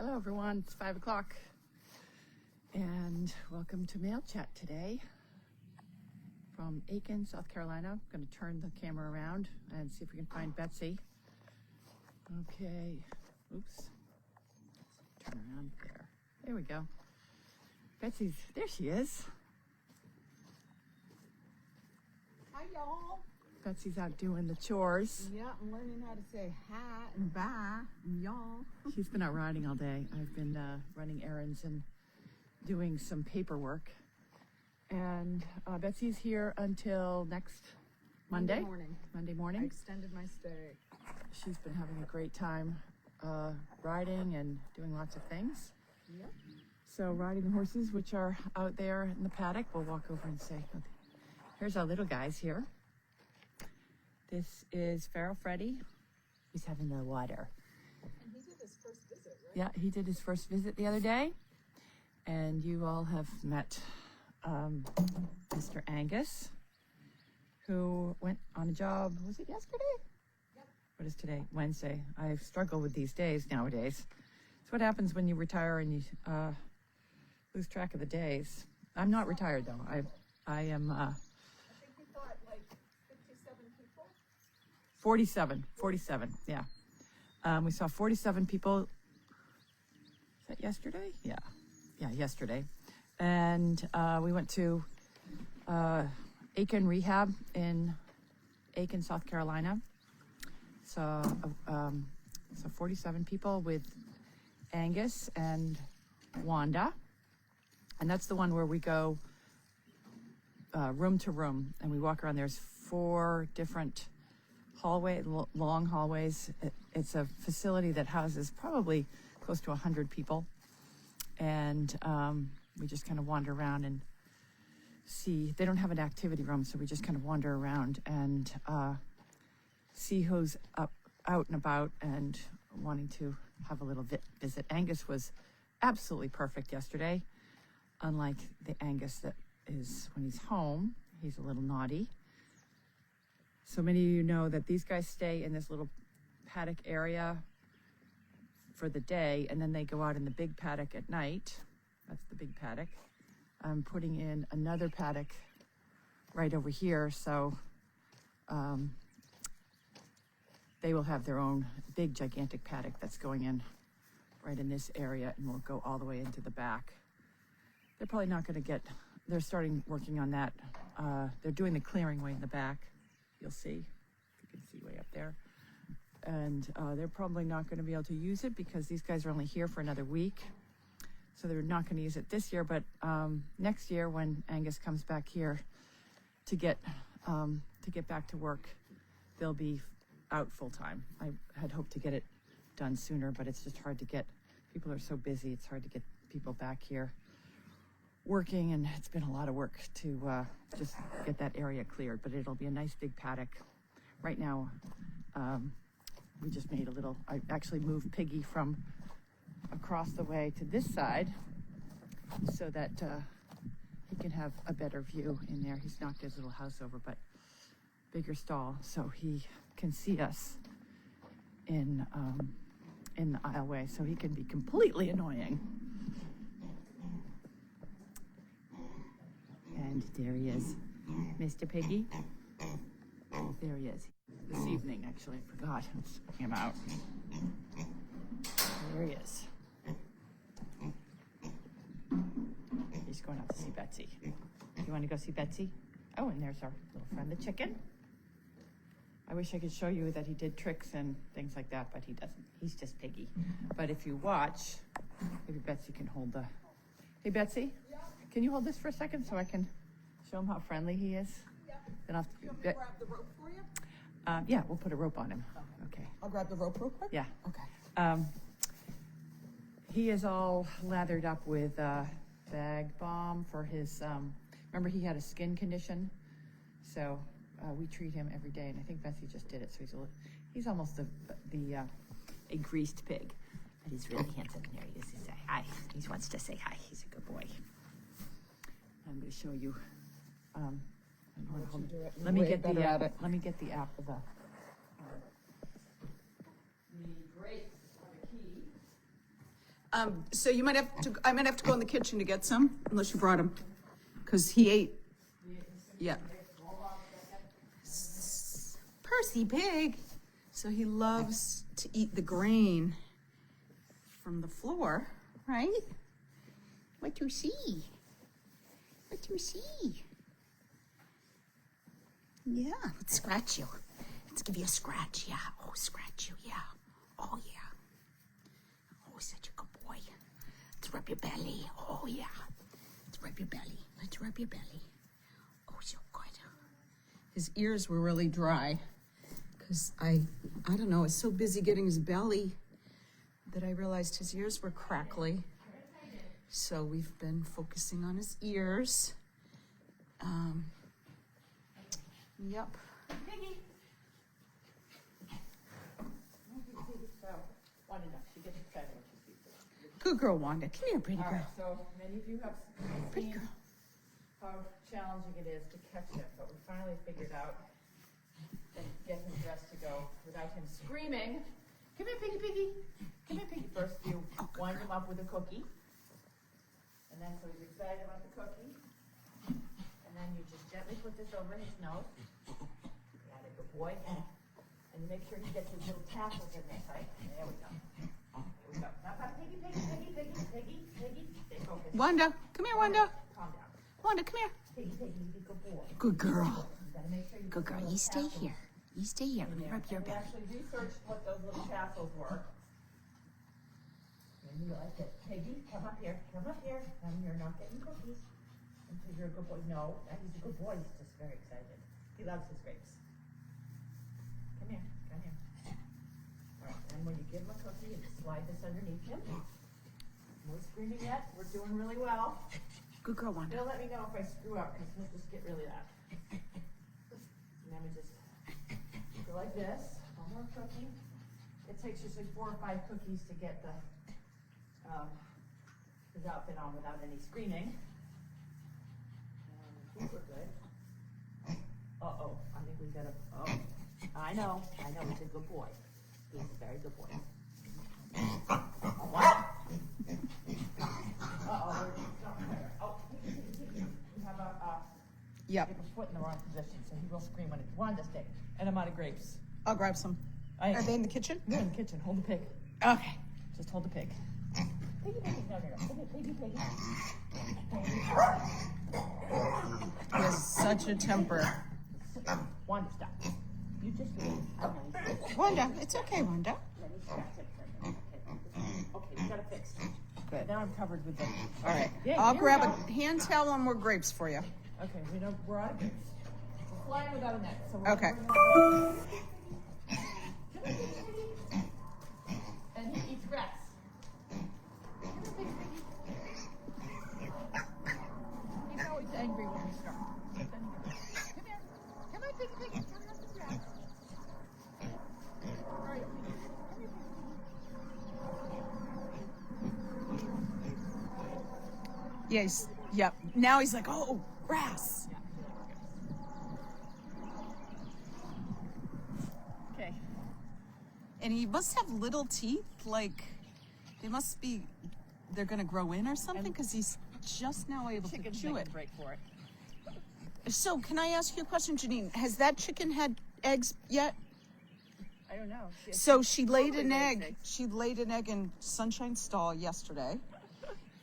Hello everyone, it's 5 o'clock and welcome to Mail Chat today from Aiken, South Carolina. I'm going to turn the camera around and see if we can find Betsy. Okay, oops, turn around there. There we go. Betsy's, there she is. Hi y'all. Betsy's out doing the chores. Yeah, I'm learning how to say hi and bye and y'all. She's been out riding all day. I've been running errands and doing some paperwork. And Betsy's here until next Monday morning. I extended my stay. She's been having a great time riding and doing lots of things. Yep. So riding the horses, which are out there in the paddock, we'll walk over and say, here's our little guys here. This is Feral Freddy. He's having the water. And he did his first visit, right? Yeah, he did his first visit the other day. And you all have met Mr. Angus, who went on a job, was it yesterday? Yep. What is today? Wednesday. I struggle with these days nowadays. It's what happens when you retire and you lose track of the days. I'm not retired though. I am... I think we thought like 57 people. 47, yeah. We saw 47 people. Is that yesterday? Yeah, yesterday. And we went to Aiken Rehab in Aiken, South Carolina. So 47 people with Angus and Wanda. And that's the one where we go room to room and we walk around. There's 4 different long hallways. It's a facility that houses probably close to 100 people. And we just kind of wander around and see. They don't have an activity room, so we just kind of wander around and see who's out and about and wanting to have a little visit. Angus was absolutely perfect yesterday, unlike the Angus that is when he's home. He's a little naughty. So many of you know that these guys stay in this little paddock area for the day, and then they go out in the big paddock at night. That's the big paddock. I'm putting in another paddock right over here, so they will have their own big, gigantic paddock that's going in right in this area, and will go all the way into the back. They're probably not going to get, they're starting working on that. They're doing the clearing way in the back. You'll see, you can see way up there. And they're probably not going to be able to use it because these guys are only here for another week. So they're not going to use it this year, but next year when Angus comes back here to get back to work, they'll be out full time. I had hoped to get it done sooner, but it's just hard to get, people are so busy, it's hard to get people back here working, and it's been a lot of work to just get that area cleared, but it'll be a nice big paddock. Right now, we just made a little, I actually moved Piggy from across the way to this side so that he can have a better view in there. He's knocked his little house over, but bigger stall so he can see us in the aisleway, so he can be completely annoying. And there he is, Mr. Piggy. There he is. This evening, actually, I forgot. I was checking him out. There he is. He's going out to see Betsy. You want to go see Betsy? Oh, and there's our little friend, the chicken. I wish I could show you that he did tricks and things like that, but he doesn't. He's just Piggy. But if you watch, maybe Betsy can hold the... Hey, Betsy? Yeah? Can you hold this for a second so I can show him how friendly he is? Yeah. Then I'll have You want me to grab the rope for you? Yeah, we'll put a rope on him. Okay. I'll grab the rope real quick? Yeah. Okay. He is all lathered up with bag balm for his, remember he had a skin condition? So we treat him every day, and I think Betsy just did it, so he's almost a greased pig. But he's really handsome. There he is. He say hi. He wants to say hi. He's a good boy. I'm going to show you. Let me get the app of the brakes are the key. So you might have to, I might have to go in the kitchen to get some, unless you brought them, because he ate. Yeah. Percy pig. So he loves to eat the grain from the floor, right? What do you see? What do you see? Yeah, let's scratch you. Let's give you a scratch, yeah. Oh, scratch you, yeah. Oh, yeah. Oh, such a good boy. Let's rub your belly. Oh, yeah. Let's rub your belly. Let's rub your belly. Oh, so good. His ears were really dry because I don't know, I was so busy getting his belly that I realized his ears were crackly. So we've been focusing on his ears. Yep. Good girl, Wanda. Come here, pretty All girl. right, so many of you have Pretty seen girl. how challenging it is to catch him, but we finally figured out and get him dressed to go without him screaming. Come here, piggy, piggy. Come here, piggy. First, you wind him up with a cookie, and then so he's excited about the cookie, and then you just gently put this over his nose. Got it, good boy. And you make sure he gets his little tassels in there, right? There we go. Here we go. Now, piggy, piggy, piggy, piggy, piggy, piggy. Stay focused. Wanda, come here, Wanda. Calm down. Wanda, come here. Piggy, piggy, you good boy. Good girl. You gotta make sure you Good put girl. the You little stay tassels here. You stay here. Let in me there. rub your And we belly. actually researched what those little tassels were. And you like it. Piggy, come up here. Come up here. And you're not getting cookies until you're a good boy. No, he's a good boy. He's just very excited. He loves his grapes. Come here. Come here. All right. And when you give him a cookie, you slide this underneath him. No screaming yet. We're doing really well. Good girl, Wanda. He'll let me know if I screw up because he'll just get really loud. And then we just go like this. One more cookie. It takes usually 4 or 5 cookies to get his outfit on without any screaming. I think we're good. Uh-oh. I think we've got a... Oh. I know. He's a good boy. He's a very good boy. What? Uh-oh. We have Yep. a foot in the wrong position, so he will scream when it's Wanda, stay. And I'm out of grapes. I'll grab some. Are they in the kitchen? They're in the kitchen. Hold the pig. Okay. Just hold the pig. Piggy, piggy, no. Piggy, piggy. He has such a temper. Wanda, stop. You just leave. Wanda, it's okay, Wanda. Let me scratch it for a minute. Okay, we got it fixed. Good. Now I'm covered with the... All right. Yeah, I'll here we grab go. a hand towel and more grapes for you. Okay, we're out of grapes. We're flying without a net. So we're Okay. And he eats grass. He's always angry when we start. Come here. Come on, piggy, piggy. Come on, the grass. All right, piggy. Come here, piggy. Yes. Yep. Now he's like, oh, grass. Yeah. Okay. And he must have little teeth. Like, they're going to grow in or something because he's just now able to Chickens chew make it. a break for it. So, can I ask you a question, Janine? Has that chicken had eggs yet? I don't know. So she laid an lays egg. eggs. She laid an egg in Sunshine's stall yesterday.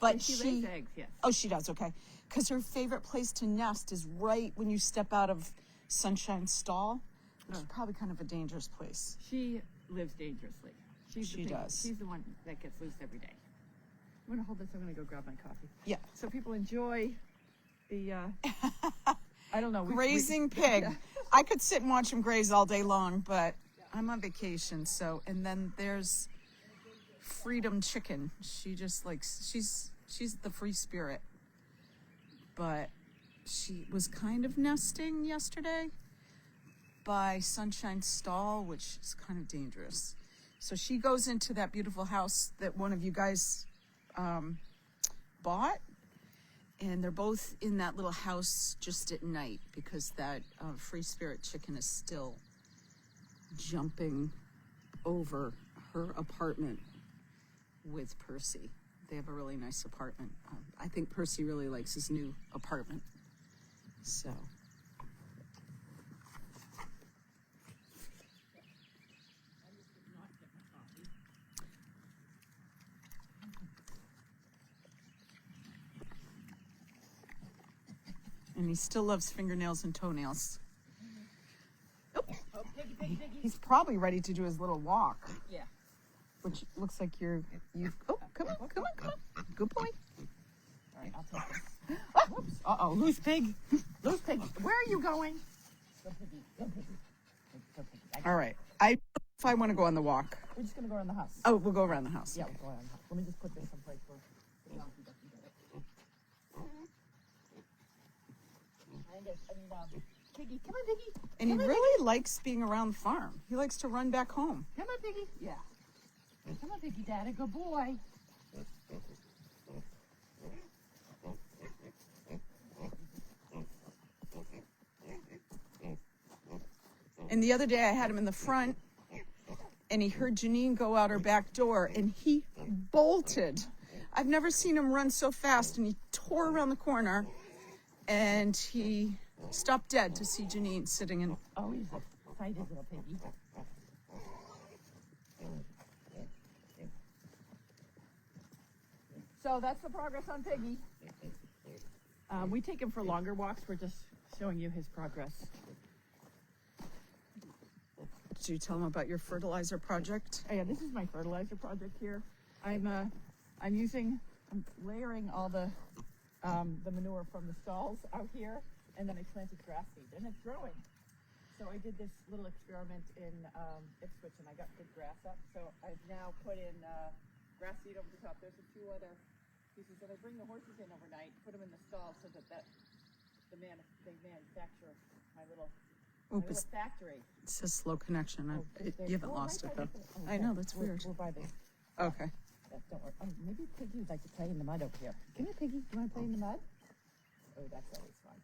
But She lays eggs, yes. Oh, she does. Okay, because her favorite place to nest is right when you step out of Sunshine's stall, which is probably kind of a dangerous place. She lives dangerously. She does. She's the one that gets loose every day. I'm going to hold this. I'm going to go grab my coffee. Yeah. So people enjoy the, I don't know. Grazing pig. I could sit and watch him graze all day long, but I'm on vacation, so. And then there's Freedom Chicken. She just likes. She's the free spirit, but she was kind of nesting yesterday by Sunshine's stall, which is kind of dangerous. So she goes into that beautiful house that one of you guys bought. And they're both in that little house just at night because that free spirit chicken is still jumping over her apartment with Percy. They have a really nice apartment. I think Percy really likes his new apartment. So. And he still loves fingernails and toenails. Oh, Piggy. he's probably ready to do his little walk. Yeah. Which looks like you've. Oh, come on. Good boy. All right, I'll take this. Whoops. Uh-oh, loose pig. Loose pig. Where are you going? Go piggy. Go piggy. Go piggy. All right. If I want to go on the walk. We're just going to go around the house. Oh, we'll go around the house. Yeah, we'll go around the house. Let me just put this someplace where the donkey doesn't get it. Piggy, come on, Piggy. And he really likes being around the farm. He likes to run back home. Come on, Piggy. Yeah. Come on, Piggy, Dad, a good boy. And the other day I had him in the front and he heard Janine go out her back door and he bolted. I've never seen him run so fast, and he tore around the corner and he stopped dead to see Janine sitting in. Oh, he's excited, little Piggy. So that's the progress on Piggy. We take him for longer walks. We're just showing you his progress. Did you tell him about your fertilizer project? Oh yeah, this is my fertilizer project here. I'm layering all the manure from the stalls out here, and then I planted grass seed, and it's growing. So I did this little experiment in Ipswich, and I got good grass up. So I've now put in grass seed over the top. There's a few other pieces that I bring the horses in overnight, put them in the stall so that they manufacture my little factory. It says slow connection. You haven't lost it, though. Oh, I know, that's weird. We'll buy this. Okay. Yeah, don't worry. Oh, maybe Piggy would like to play in the mud over here. Come here, Piggy. You want to play in the mud? Oh, that's always fun.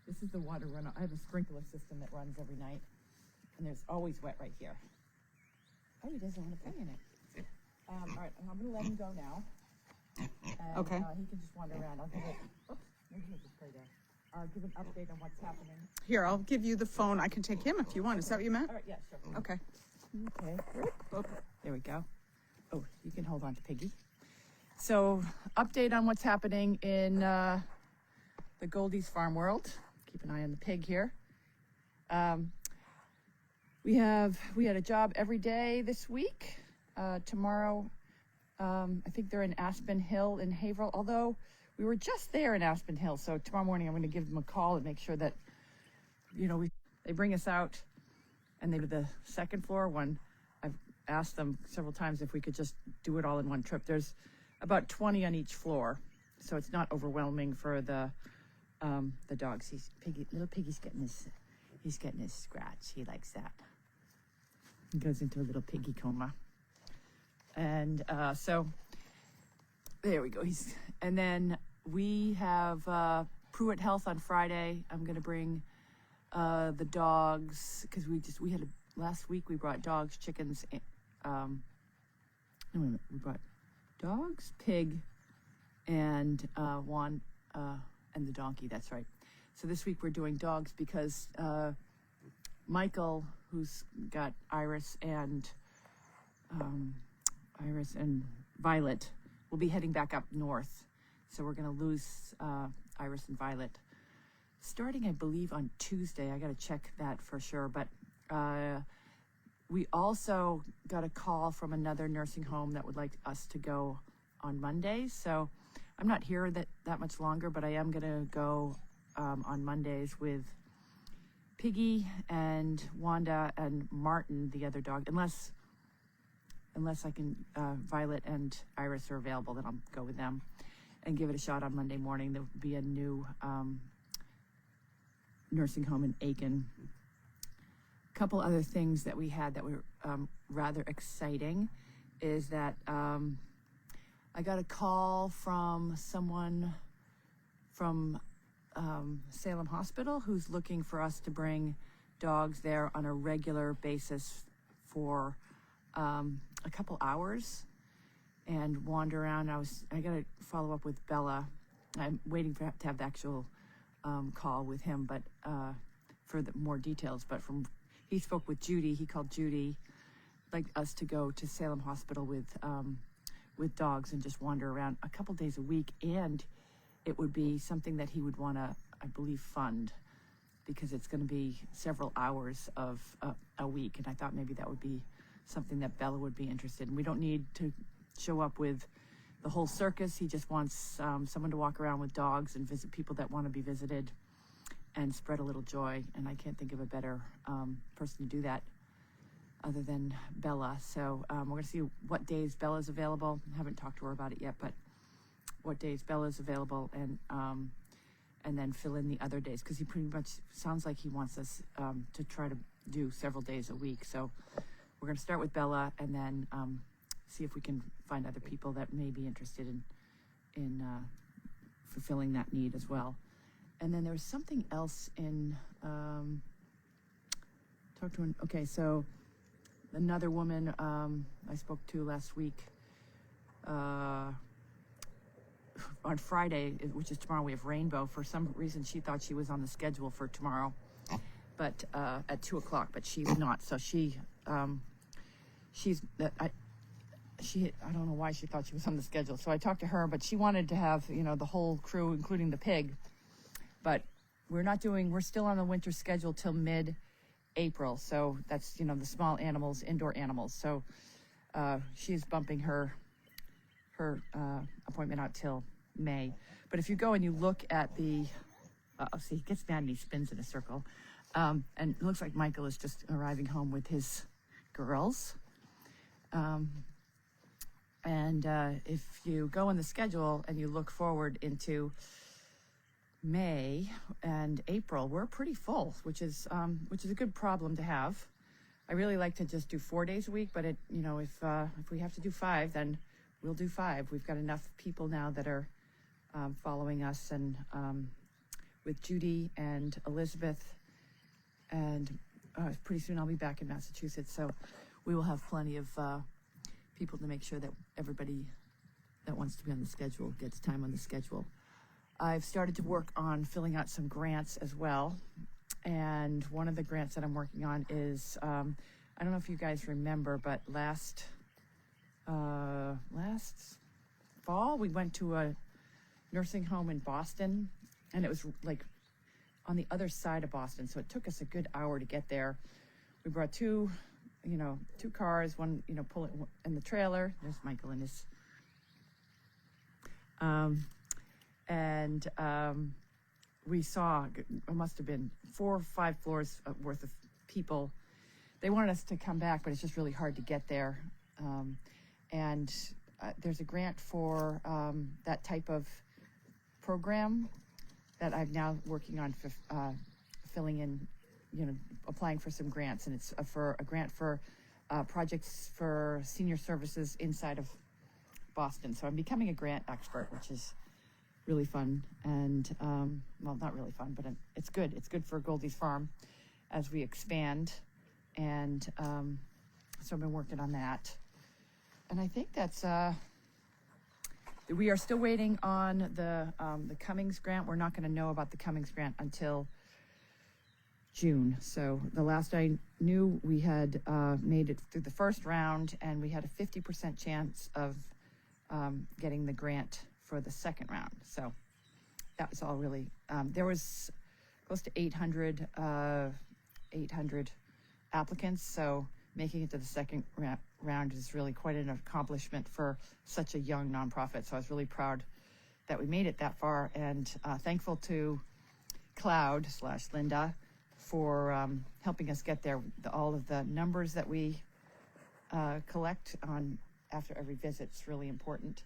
This is the water runoff. I have a sprinkler system that runs every night, and there's always wet right here. Oh, he doesn't want to play in it. All right, I'm going to let him go now. And, Okay. He can just wander around. I'll give it. Oops, maybe he'll just play there. I'll give an update on what's happening. Here, I'll give you the phone. I can take him if you want. Is that what you meant? All right, yeah, sure. Okay. Okay. Oh, there we go. Oh, you can hold on to Piggy. So, update on what's happening in the Goldie's farm world. Keep an eye on the pig here. We had a job every day this week. Tomorrow, I think they're in Aspen Hill in Haverhill, although we were just there in Aspen Hill. So tomorrow morning I'm going to give them a call and make sure that, they bring us out and they do the second floor one. I've asked them several times if we could just do it all in one trip. There's about 20 on each floor, so it's not overwhelming for the dogs. Little Piggy's getting his scratch. He likes that. He goes into a little piggy coma. And so there we go. And then we have Pruitt Health on Friday. I'm going to bring the dogs because last week we brought dogs, chickens. We brought dogs, pig, and and the donkey. That's right. So this week we're doing dogs because Michael, who's got Iris and Violet, will be heading back up north. So we're going to lose Iris and Violet starting, I believe, on Tuesday. I got to check that for sure. But we also got a call from another nursing home that would like us to go on Mondays. So I'm not here that much longer, but I am going to go on Mondays with Piggy and Wanda and Martin, the other dog, unless I can, Violet and Iris are available, then I'll go with them and give it a shot on Monday morning. There will be a new nursing home in Aiken. A couple other things that we had that were rather exciting is that I got a call from someone from Salem Hospital who's looking for us to bring dogs there on a regular basis for a couple hours. and wander around. I got to follow up with Bella. I'm waiting to have the actual call with him, but for the more details. But he spoke with Judy. He called Judy, like us to go to Salem Hospital with dogs and just wander around a couple days a week, and it would be something that he would want to, I believe, fund, because it's going to be several hours of a week, and I thought maybe that would be something that Bella would be interested in. We don't need to show up with the whole circus. He just wants someone to walk around with dogs and visit people that want to be visited and spread a little joy, and I can't think of a better person to do that other than Bella. So we're going to see what days Bella's available. I haven't talked to her about it yet, but what days Bella's available, and then fill in the other days, because he pretty much sounds like he wants us to try to do several days a week. So we're going to start with Bella, and then see if we can find other people that may be interested in fulfilling that need as well. And then there was something else in talk to an okay, so another woman I spoke to last week, on Friday, which is tomorrow, we have Rainbow. For some reason, she thought she was on the schedule for tomorrow, but at 2:00, but she's not. So I don't know why she thought she was on the schedule. So I talked to her, but she wanted to have, the whole crew, including the pig. But we're still on the winter schedule till mid-April. So that's, the small animals, indoor animals. So she's bumping her appointment out till May. But if you go and you look at the, see, he gets mad and he spins in a circle. And it looks like Michael is just arriving home with his girls. And if you go in the schedule and you look forward into May and April, we're pretty full, which is a good problem to have. I really like to just do 4 days a week, but if we have to do 5, then we'll do 5. We've got enough people now that are following us, and with Judy and Elizabeth, and pretty soon I'll be back in Massachusetts, so we will have plenty of people to make sure that everybody that wants to be on the schedule gets time on the schedule. I've started to work on filling out some grants as well, and one of the grants that I'm working on is, I don't know if you guys remember, but last fall we went to a nursing home in Boston, and it was like on the other side of Boston, so it took us a good hour to get there. We brought two cars, one pulling in the trailer. There's Michael and his we saw, it must have been 4 or 5 floors worth of people. They wanted us to come back, but it's just really hard to get there. And there's a grant for that type of program that I'm now working on filling in, applying for some grants. And it's for a grant for projects for senior services inside of Boston. So I'm becoming a grant expert, which is really fun, and well, not really fun, but it's good. It's good for Goldie's Farm as we expand, and so I've been working on that. And I think that's we are still waiting on the Cummings grant. We're not going to know about the Cummings grant until June. So the last I knew, we had made it through the first round, and we had a 50% chance of getting the grant for the second round. So that was all really, there was close to 800 applicants. So making it to the second round is really quite an accomplishment for such a young nonprofit. So I was really proud that we made it that far, and thankful to Cloud/Linda for helping us get there. All of the numbers that we collect on after every visit is really important,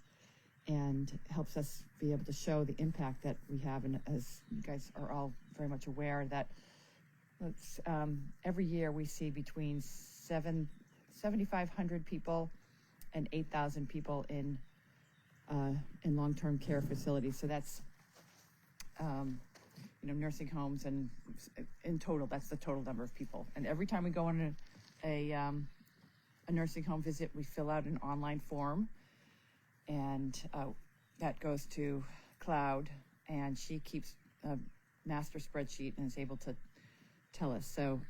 and helps us be able to show the impact that we have. And as you guys are all very much aware, that every year we see between 7,500 people and 8,000 people in long-term care facilities. So that's nursing homes, and in total, that's the total number of people. And every time we go on a nursing home visit, we fill out an online form and that goes to cloud, and she keeps a master spreadsheet and is able to tell us. So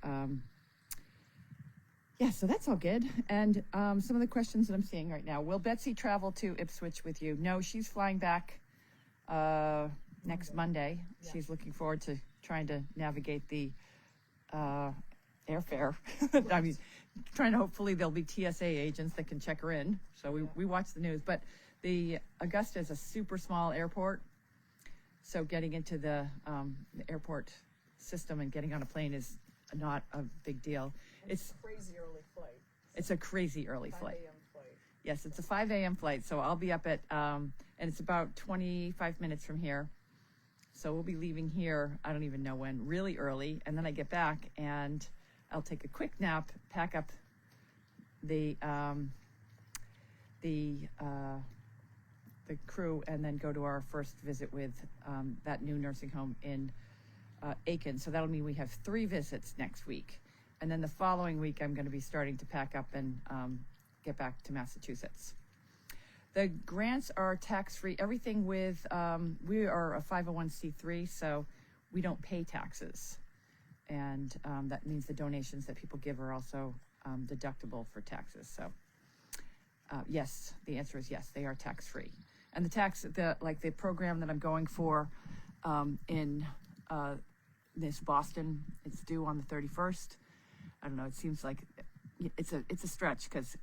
yeah, so that's all good. And some of the questions that I'm seeing right now: will Betsy travel to Ipswich with you? No, she's flying back next Monday. Yeah. She's looking forward to trying to navigate the airfare. I mean, trying to, hopefully there'll be TSA agents that can check her in. So we watch the news. But the Augusta is a super small airport, so getting into the airport system and getting on a plane is not a big deal. It's a crazy early flight. It's a crazy early 5 flight. a.m. flight. Yes, it's a 5 a.m. flight, so I'll be up at, and it's about 25 minutes from here. So we'll be leaving here, I don't even know when, really early, and then I get back and I'll take a quick nap, pack up the crew, and then go to our first visit with that new nursing home in Aiken. So that'll mean we have 3 visits next week. And then the following week, I'm going to be starting to pack up and get back to Massachusetts. The grants are tax-free. Everything with, we are a 501c3, so we don't pay taxes. And that means the donations that people give are also deductible for taxes. So yes, the answer is yes, they are tax-free. And the program that I'm going for in this Boston, it's due on the 31st. I don't know, it seems like it's a stretch because,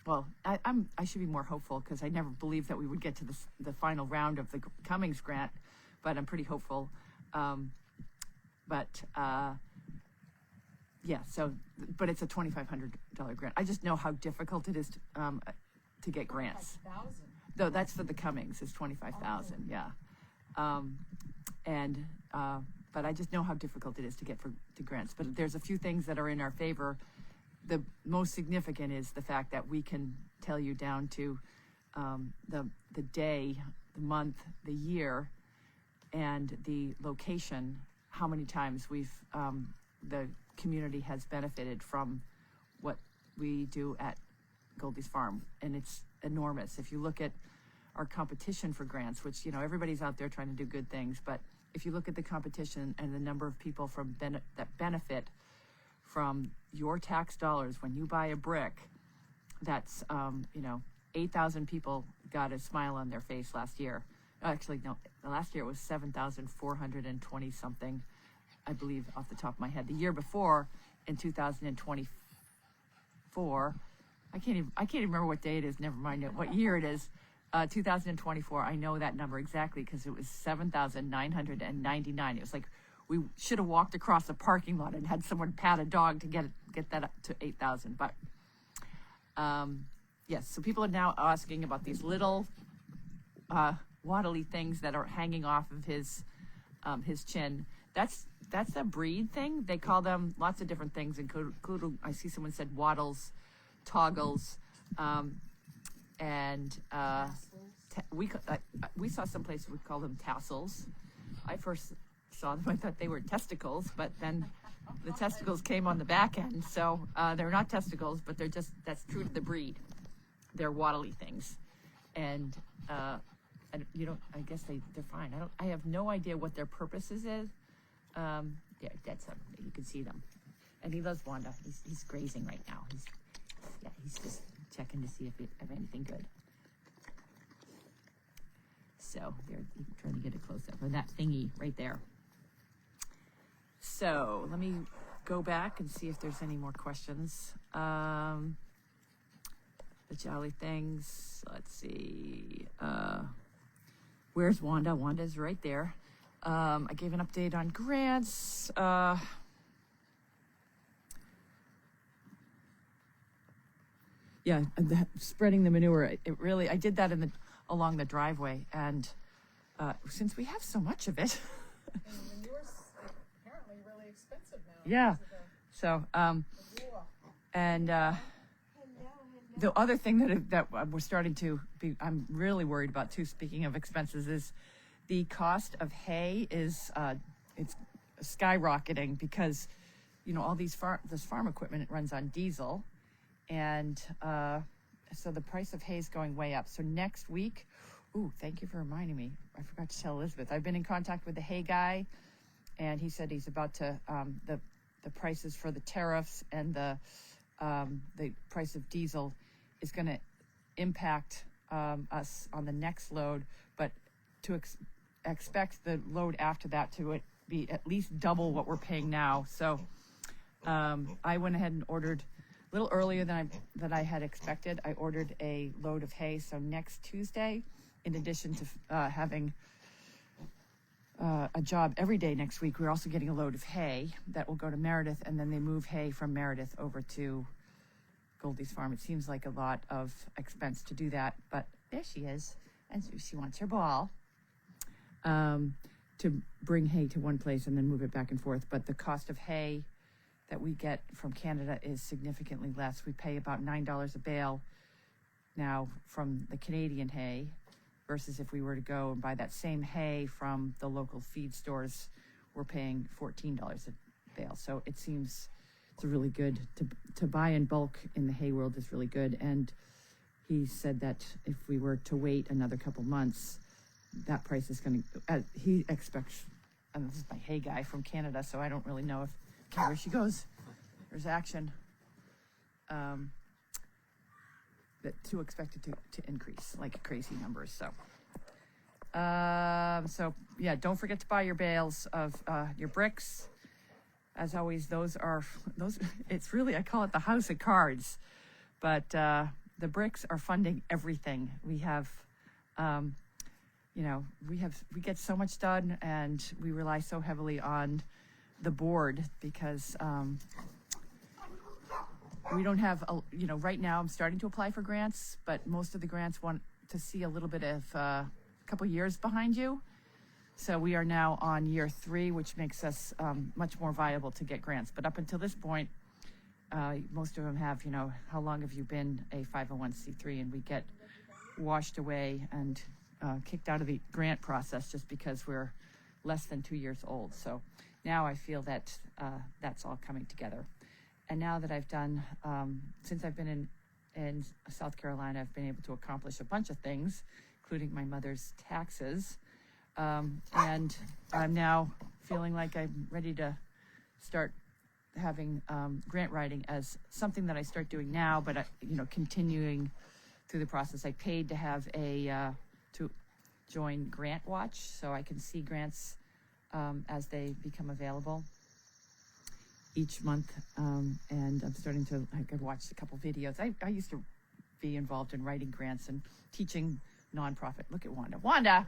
well, I should be more hopeful because I never believed that we would get to the final round of the Cummings grant, but I'm pretty hopeful. Yeah, so, but it's a $2,500 grant. I just know how difficult it is to get grants. 5,000. Though that's for the Cummings, it's 25,000, yeah. But I just know how difficult it is to get to grants. But there's a few things that are in our favor. The most significant is the fact that we can tell you down to the day, the month, the year, and the location, how many times the community has benefited from what we do at Goldie's Farm. And it's enormous. If you look at our competition for grants, which, everybody's out there trying to do good things, but if you look at the competition and the number of people that benefit from your tax dollars when you buy a brick, that's 8,000 people got a smile on their face last year. Actually, no, last year it was 7,420 something, I believe, off the top of my head. The year before, in 2024, I can't even remember what day it is. Never mind what year it is. 2024. I know that number exactly because it was 7,999. It was like we should have walked across a parking lot and had someone pat a dog to get that up to 8,000. But yes, so people are now asking about these little waddly things that are hanging off of his chin. That's a breed thing. They call them lots of different things, including I see someone said waddles, toggles, and we saw someplace we call them tassels. I first saw them, I thought they were testicles, but then the testicles came on the back end, so they're not testicles, but that's true to the breed. They're waddly things, and I guess they're fine. I have no idea what their purposes is. Yeah, that's them. You can see them, and he loves Wanda. He's grazing right now. He's just checking to see if we have anything good. So they're trying to get a close up of that thingy right there. So let me go back and see if there's any more questions. The jolly things. Let's see. Where's Wanda? Wanda's right there. I gave an update on grants. Yeah, spreading the manure. I did that along the driveway, and since we have so much of it. And manure's apparently really expensive now. Yeah. So, and the other thing that we're starting to be, I'm really worried about too, speaking of expenses, is the cost of hay is, it's skyrocketing because, all this farm equipment, it runs on diesel, and so the price of hay is going way up. So next week, ooh, thank you for reminding me. I forgot to tell Elizabeth. I've been in contact with the hay guy, and he said he's about to the prices for the tariffs and the price of diesel is going to impact us on the next load, but to expect the load after that to be at least double what we're paying now. So I went ahead and ordered a little earlier than I had expected. I ordered a load of hay. So next Tuesday, in addition to having a job every day next week, we're also getting a load of hay that will go to Meredith, and then they move hay from Meredith over to Goldie's farm. It seems like a lot of expense to do that, but there she is, and she wants her ball. To bring hay to one place and then move it back and forth. But the cost of hay that we get from Canada is significantly less. We pay about $9 a bale now from the Canadian hay, versus if we were to go and buy that same hay from the local feed stores, we're paying $14 a bale. So it seems it's really good to buy in bulk in the hay world is really good. And he said that if we were to wait another couple months, that price is going to, he expects, and this is my hay guy from Canada, so I don't really know if, okay, there she goes. There's action. That to expect it to increase like crazy numbers. So yeah, don't forget to buy your bales of your bricks. As always, those it's really, I call it the house of cards, but the bricks are funding everything. We have, we get so much done, and we rely so heavily on the board because we don't have, right now I'm starting to apply for grants, but most of the grants want to see a little bit of a couple years behind you. So we are now on year 3, which makes us much more viable to get grants. But up until this point, most of them have, how long have you been a 501c3? And we get washed away and kicked out of the grant process just because we're less than 2 years old. So now I feel that that's all coming together. And now that I've done, since I've been in South Carolina, I've been able to accomplish a bunch of things, including my mother's taxes. And I'm now feeling like I'm ready to start having grant writing as something that I start doing now, but continuing through the process. I paid to have to join Grant Watch, so I can see grants as they become available each month. And I'm starting to, I've watched a couple videos. I used to be involved in writing grants and teaching nonprofit. Look at Wanda. Wanda!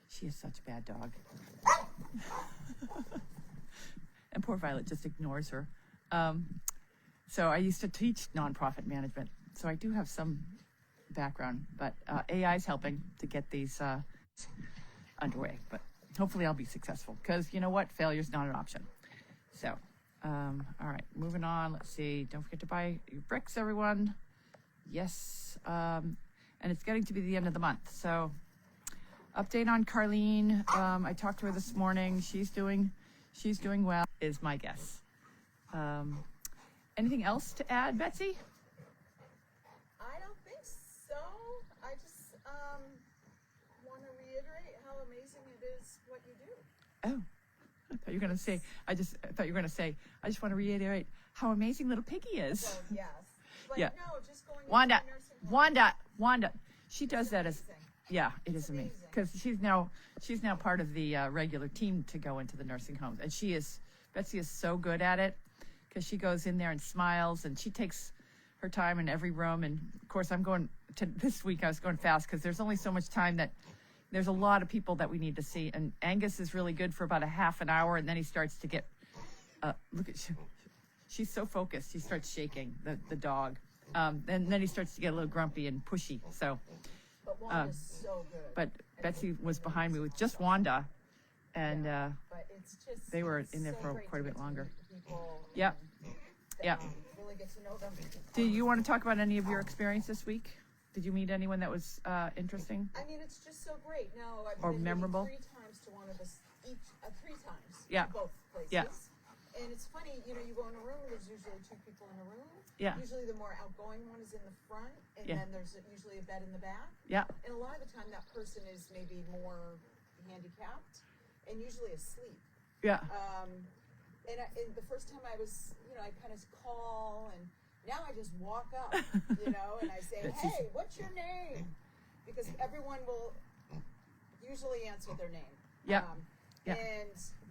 She is such a bad dog. And poor Violet just ignores her. So I used to teach nonprofit management. So I do have some background, but AI is helping to get these underway. But hopefully I'll be successful because you know what? Failure is not an option. So, all right, moving on. Let's see. Don't forget to buy your bricks, everyone. Yes. And it's getting to be the end of the month. So update on Carlene. I talked to her this morning. She's doing well, is my guess. Anything else to add, Betsy? I don't think so. I just want to reiterate how amazing it is what you do. Oh, I thought you were going to say, I just want to reiterate how amazing little Piggy is. Well, yes. But Yeah. no, just going Wanda, into the nursing home. Wanda. She does that as, amazing. yeah, it is amazing. Because she's now part of the regular team to go into the nursing homes. And Betsy is so good at it because she goes in there and smiles and she takes her time in every room. And of course, this week I was going fast because there's only so much time that there's a lot of people that we need to see. And Angus is really good for about a half an hour. And then he starts to get, she's so focused. She starts shaking the dog. And then he starts to get a little grumpy and pushy. So, But Wanda's so good. but Betsy was behind me with just Wanda. And But it's just they were in there so for great quite a to bit get to longer. meet the people Yep. and, Yep. really get to know them. Do you want to talk about any of your experience this week? Did you meet anyone that was interesting? I mean, it's just so great. No, I've Or been memorable? maybe 3 times to one of us each. 3 times. Yeah. To both places. Yeah. And it's funny, you go in a room, there's usually 2 people in a room. Yeah. Usually the more outgoing one is in the front, and Yeah. then there's usually a bed in the back. Yeah. And a lot of the time that person is maybe more handicapped and usually asleep. Yeah. And the first time I was, I kind of call, and now I just walk up, and I say, hey, what's your name? Because everyone will usually answer their name. Yeah. Yeah.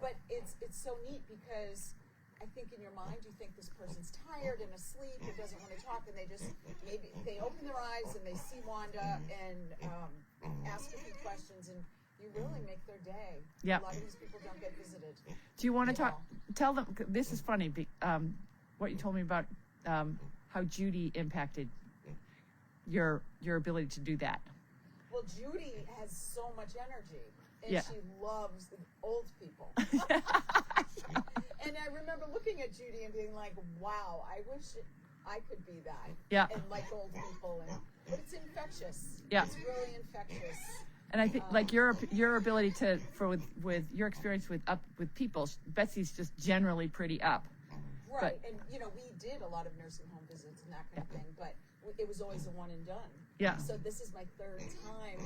But it's so neat because I think in your mind you think this person's tired and asleep and doesn't want to talk, and maybe they open their eyes and they see Wanda and ask a few questions, and you really make their day. Yeah. A lot of these people don't get visited. Do you want to tell them, this is funny, what you told me about how Judy impacted your ability to do that. Well, Judy has so much energy, and Yeah. she loves old people. And I remember looking at Judy and being like, wow, I wish I could be that. Yeah. And like old people. But it's infectious. Yeah. It's really infectious. And I think like your ability with your experience with people, Betsy's just generally pretty up. Right. And, we did a lot of nursing home visits and that kind of thing, but it was always a one and done. Yeah. So this is my 3rd time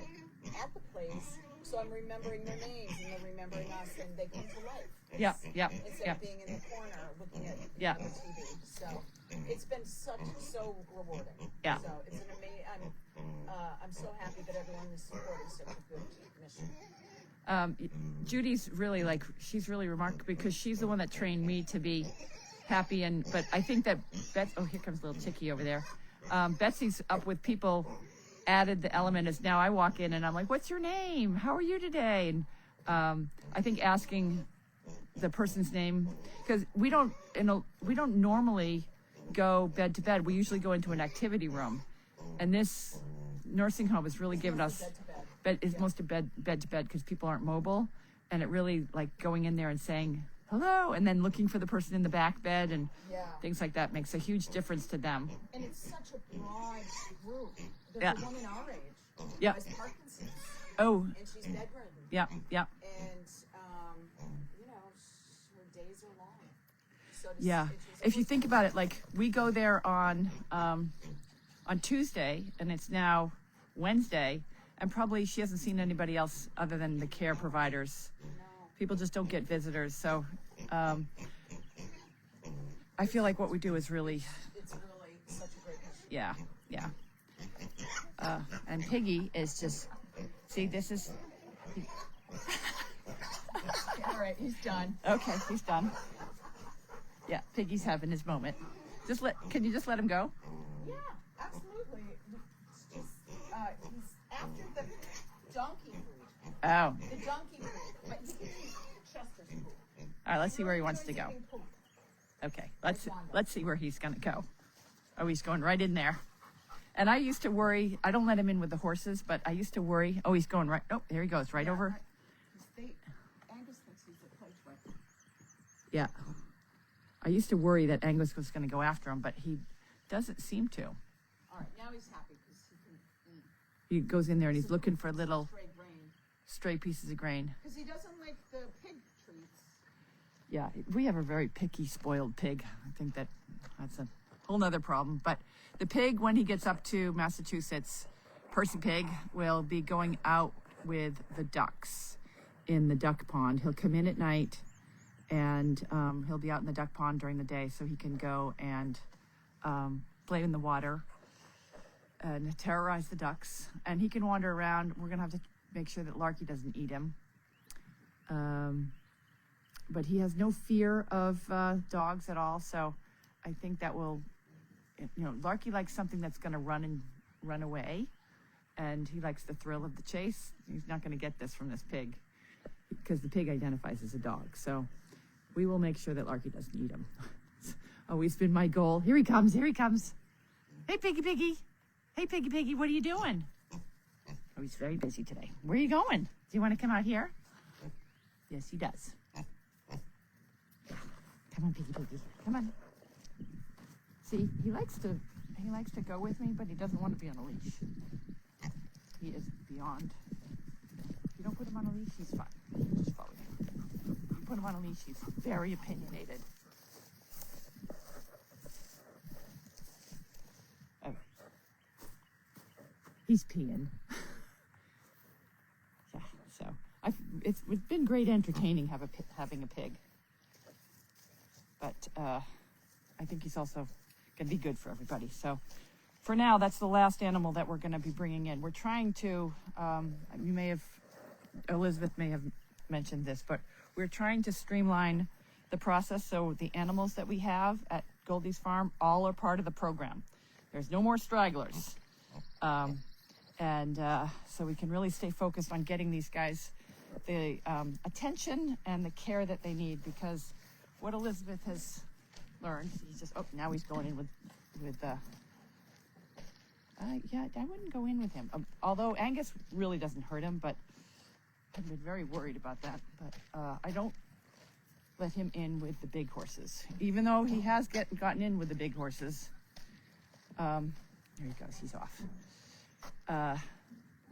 at the place, so I'm remembering their names and they're remembering us, and they come to life. Yeah. Instead of being in the corner looking at Yeah. the TV. So it's been so rewarding. Yeah. So it's an amazing. I'm so happy that everyone is supporting such a good mission. Judy's really she's really remarkable because she's the one that trained me to be happy, but I think that here comes a little chickie over there. Betsy's up with people added the element is now I walk in and I'm like, what's your name? How are you today? And I think asking the person's name, because we don't normally go bed to bed. We usually go into an activity room, and this nursing home has really given us most of bed to bed because people aren't mobile, and it really like going in there and saying hello and then looking for the person in the back bed and things like that makes a huge difference to them. And it's such a broad group. There's Yeah. a woman our age Yeah. who has Parkinson's, Oh, and she's bedridden. yeah. And her days are long. So Yeah. If you think about it, like we go there on Tuesday, and it's now Wednesday, and probably she hasn't seen anybody else other than the care providers. People just don't get visitors, so I feel like what we do is really, it's really such a great mission. yeah. And Piggy is just, see, this is. All right, he's done. Okay, he's done. Yeah, Piggy's having his moment. Can you just let him go? Yeah, absolutely. It's just, he's after the donkey food. Oh. The donkey food. But he can eat Chester's food. All right, let's see where he wants to go. Eating poop. Okay, let's see where he's gonna go. Oh, he's going right in there. And I used to worry. I don't let him in with the horses, but I used to worry. Oh, he's going right. Oh, there he goes, right over. Angus thinks he's a play with. Yeah. I used to worry that Angus was going to go after him, but he doesn't seem to. All right, now he's happy because he can eat. He goes in there and he's looking for little Stray grain. stray pieces of grain. Because he doesn't like the pig treats. Yeah, we have a very picky, spoiled pig. I think that's a whole nother problem. But the pig, when he gets up to Massachusetts, Percy pig will be going out with the ducks in the duck pond. He'll come in at night, and he'll be out in the duck pond during the day, so he can go and play in the water and terrorize the ducks. And he can wander around. We're gonna have to make sure that Larky doesn't eat him. But he has no fear of dogs at all, so I think that will, Larky likes something that's going to run away, and he likes the thrill of the chase. He's not going to get this from this pig, because the pig identifies as a dog. So we will make sure that Larky doesn't eat him. It's always been my goal. Here he comes. Hey, Piggy. Hey, Piggy, what are you doing? Oh, he's very busy today. Where are you going? Do you want to come out here? Yes, he does. Come on, Piggy. Come on. See, he likes to go with me, but he doesn't want to be on a leash. He is beyond. If you don't put him on a leash, he's fine. Just follow him. If you put him on a leash, he's very opinionated. he's peeing. Yeah, so it's been great entertaining having a pig. But I think he's also going to be good for everybody. So for now, that's the last animal that we're going to be bringing in. We're trying to, Elizabeth may have mentioned this, but we're trying to streamline the process so the animals that we have at Goldie's Farm all are part of the program. There's no more stragglers. So we can really stay focused on getting these guys the attention and the care that they need, because what Elizabeth has learned, now he's going in with I wouldn't go in with him. Although Angus really doesn't hurt him, but I've been very worried about that. But I don't let him in with the big horses, even though he has gotten in with the big horses. There he goes. He's off.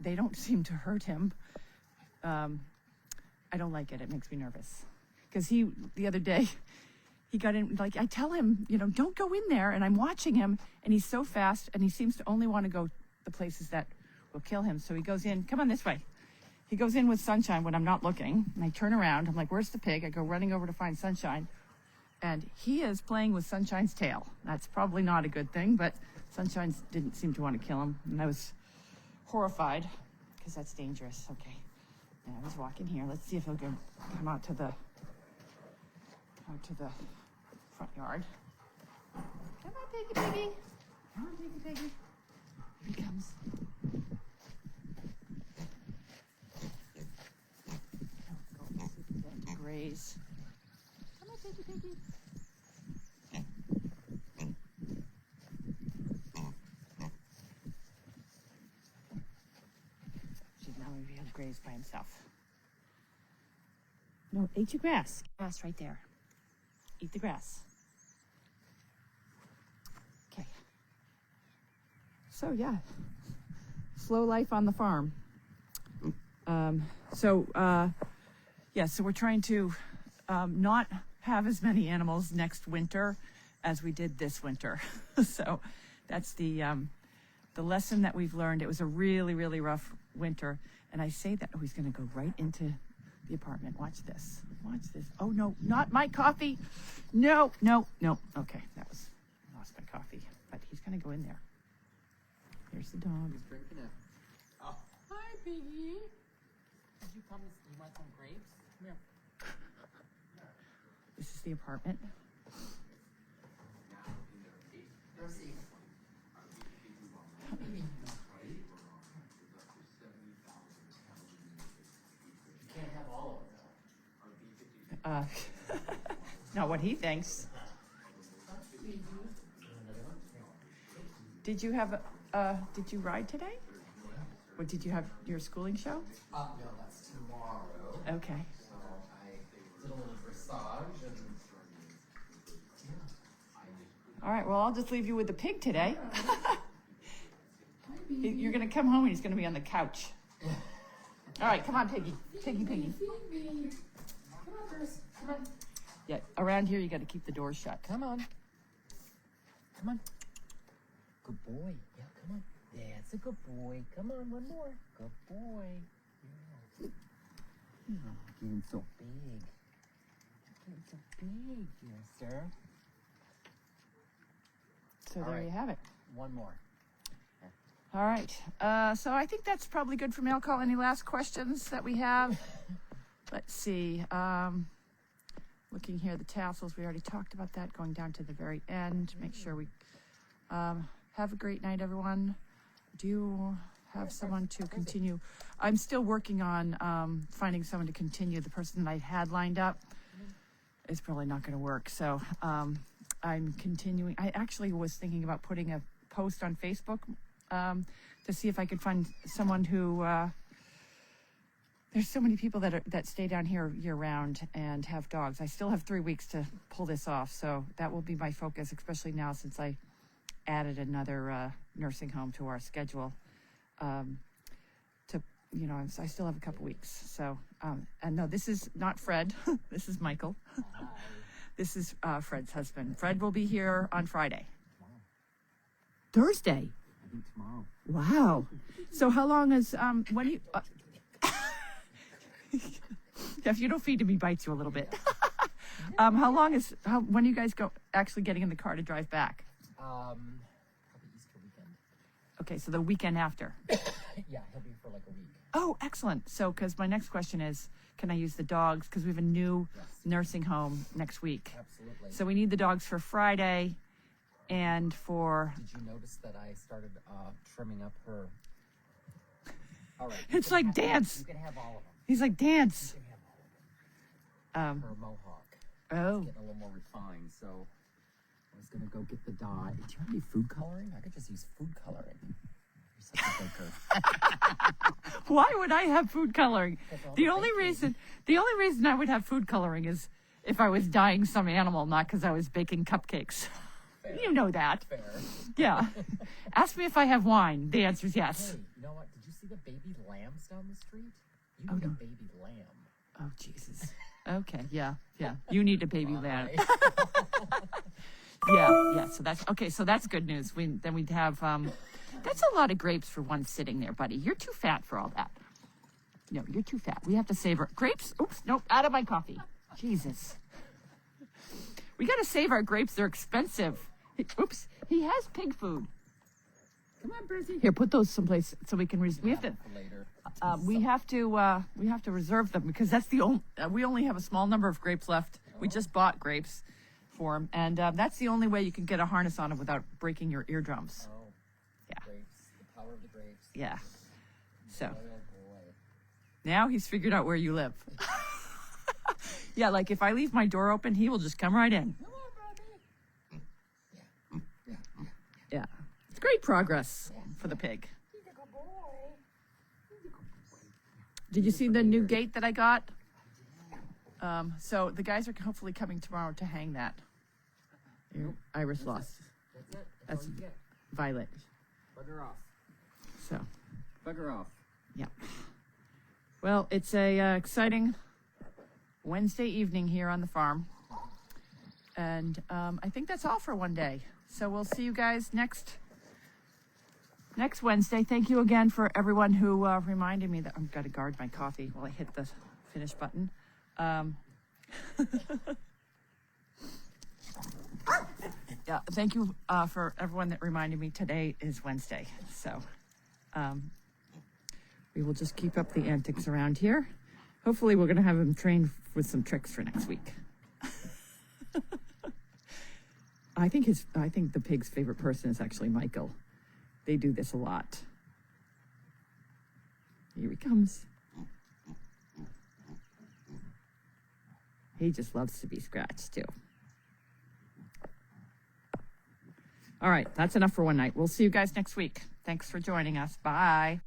They don't seem to hurt him. I don't like it. It makes me nervous. Because the other day, he got in, like, I tell him, don't go in there, and I'm watching him, and he's so fast, and he seems to only want to go the places that will kill him. So he goes in, come on this way. He goes in with Sunshine when I'm not looking, and I turn around, I'm like, where's the pig? I go running over to find Sunshine, and he is playing with Sunshine's tail. That's probably not a good thing, but Sunshine didn't seem to want to kill him, and I was horrified, because that's dangerous. Okay, now he's walking here. Let's see if he'll come out to the front yard. Come on, piggy, piggy. Come on, piggy, piggy. Here he comes. Go graze. Come on, piggy, piggy. She's now going to be able to graze by himself. No, eat your grass. Grass right there. Eat the grass. Okay. So yeah, slow life on the farm. So we're trying to not have as many animals next winter as we did this winter. So that's the lesson that we've learned. It was a really, really rough winter, and I say that he's going to go right into the apartment. Watch this. Watch this. Oh no, not my coffee. No. Okay, I lost my coffee. But he's gonna go in there. Here's the dog. He's drinking it. Oh. Hi, Piggy. Did you come? You want some grapes? Come here. This is the apartment. Percy. You can't have all of them. Not what he thinks. Did you ride today? Or did you have your schooling show? No, that's tomorrow. Okay. So I did a little dressage and All right, well, I'll just leave you with the pig today. You're going to come home and he's going to be on the couch. All right, come on, Piggy. Piggy. Come on. Yeah, around here you got to keep the doors shut. Come on. Good boy. Yeah, come on. That's a good boy. Come on, one more. Good boy. Yeah. Getting so big. Getting so big, dear sir. So there you have it. One more. All right. So I think that's probably good for mail call. Any last questions that we have? Let's see. Looking here, the tassels, we already talked about that, going down to the very end. Make sure we have a great night, everyone. Do you have someone to continue? I'm still working on finding someone to continue. The person that I had lined up is probably not going to work. So I'm continuing. I actually was thinking about putting a post on Facebook to see if I could find someone who... There's so many people that stay down here year-round and have dogs. I still have 3 weeks to pull this off, so that will be my focus, especially now since I added another nursing home to our schedule. I still have a couple weeks. So, and no, this is not Fred. This is Michael. This is Fred's husband. Fred will be here on Friday. Thursday. I think tomorrow. Wow. So how long is when you if you don't feed him, he bites you a little bit. How long is when you guys go actually getting in the car to drive back? Probably Easter weekend. Okay, so the weekend after. Yeah, he'll be for like a week. Oh, excellent. So, because my next question is, can I use the dogs? Because we have a new nursing home next week. Absolutely. So we need the dogs for Friday and for... Did you notice that I started trimming up her... All right. It's like dance. You can have all of them. He's like, dance. You can have all of them. Her mohawk. Oh. It's getting a little more refined, so I was going to go get the dye. Do you have any food coloring? I could just use food coloring. You're such a baker. Why would I have food coloring? all The the only reason I would have food coloring is if I was dyeing some animal, not because I was baking cupcakes. Fair. You know that. Fair. Yeah. Ask me if I have wine. The answer is yes. Hey, you know what? Did you see the baby lambs down the street? You Oh, need a no. baby lamb. Oh, Jesus. Okay. Yeah. You need a baby lamb. Yeah. So that's okay. So that's good news. Then we'd have that's a lot of grapes for one sitting there, buddy. You're too fat for all that. No, you're too fat. We have to savor grapes. Oops, nope, out of my coffee. Jesus. We got to save our grapes. They're expensive. Oops, he has pig food. Come on, Percy. Here, put those someplace so we can. We have to. For later. We have to reserve them because that's the only. We only have a small number of grapes left. We just bought grapes for him, and that's the only way you can get a harness on him without breaking your eardrums. Oh. Yeah. Grapes. The power of the grapes. Yeah. So Boy, oh boy. now he's figured out where you live. Yeah, like if I leave my door open, he will just come right in. Come on, Bobby. Yeah. It's great progress for the pig. He's a good boy. Did you see the new gate that I got? So the guys are hopefully coming tomorrow to hang that. Iris lost. That's it. That's all you get. Violet. Bugger off. So, Bugger off. yeah. Well, it's a exciting Wednesday evening here on the farm. And I think that's all for one day. So we'll see you guys next Wednesday. Thank you again for everyone who reminded me that I've got to guard my coffee while I hit the finish button. Yeah, thank you for everyone that reminded me today is Wednesday. So we will just keep up the antics around here. Hopefully we're going to have him trained with some tricks for next week. I think the pig's favorite person is actually Michael. They do this a lot. Here he comes. He just loves to be scratched too. All right, that's enough for one night. We'll see you guys next week. Thanks for joining us. Bye.